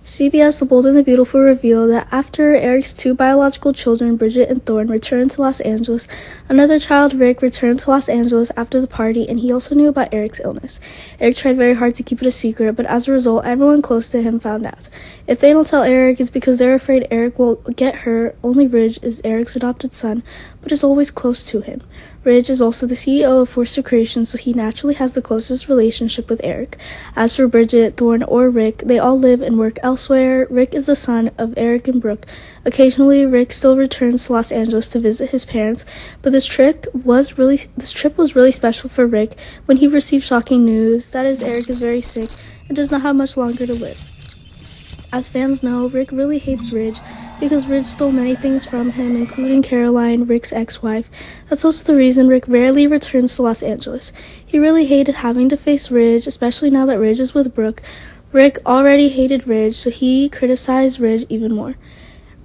CBS The Bold and the Beautiful revealed that after Eric's two biological children, Bridget and Thorne, returned to Los Angeles, another child, Rick, returned to Los Angeles after the party, and he also knew about Eric's illness. Eric tried very hard to keep it a secret, but as a result, everyone close to him found out. If they don't tell Eric, it's because they're afraid Eric will get hurt. Only Ridge is Eric's adopted son, but is always close to him. Ridge is also the CEO of Forster Creations, so he naturally has the closest relationship with Eric. As for Bridget, Thorne, or Rick, they all live and work elsewhere. Rick is the son of Eric and Brooke. Occasionally, Rick still returns to Los Angeles to visit his parents, but this trip was really special for Rick when he received shocking news. That is, Eric is very sick and does not have much longer to live. As fans know, Rick really hates Ridge because Ridge stole many things from him, including Caroline, Rick's ex-wife. That's also the reason Rick rarely returns to Los Angeles. He really hated having to face Ridge, especially now that Ridge is with Brooke. Rick already hated Ridge, so he criticized Ridge even more.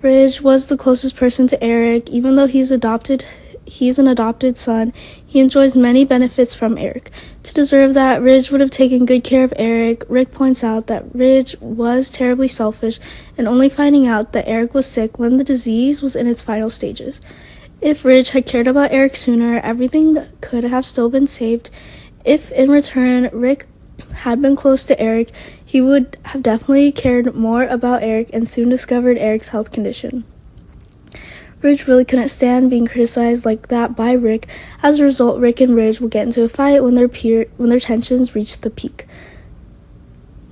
Ridge was the closest person to Eric. Even though he's an adopted son, he enjoys many benefits from Eric. To deserve that, Ridge would have taken good care of Eric. Rick points out that Ridge was terribly selfish and only finding out that Eric was sick when the disease was in its final stages. If Ridge had cared about Eric sooner, everything could have still been saved. If, in return, Rick had been close to Eric, he would have definitely cared more about Eric and soon discovered Eric's health condition. Ridge really couldn't stand being criticized like that by Rick. As a result, Rick and Ridge will get into a fight when their tensions reach the peak.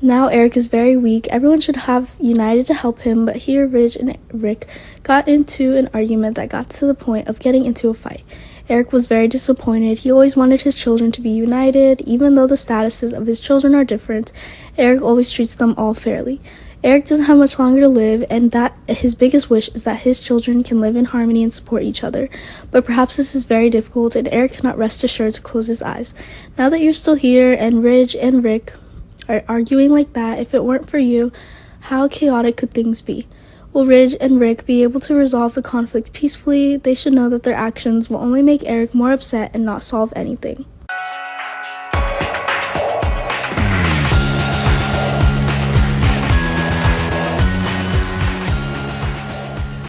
Now Eric is very weak. Everyone should have united to help him, but here Ridge and Rick got into an argument that got to the point of getting into a fight. Eric was very disappointed. He always wanted his children to be united. Even though the statuses of his children are different, Eric always treats them all fairly. Eric doesn't have much longer to live, and that his biggest wish is that his children can live in harmony and support each other. But perhaps this is very difficult, and Eric cannot rest assured to close his eyes. Now that you're still here, and Ridge and Rick are arguing like that, if it weren't for you, how chaotic could things be? Will Ridge and Rick be able to resolve the conflict peacefully? They should know that their actions will only make Eric more upset and not solve anything.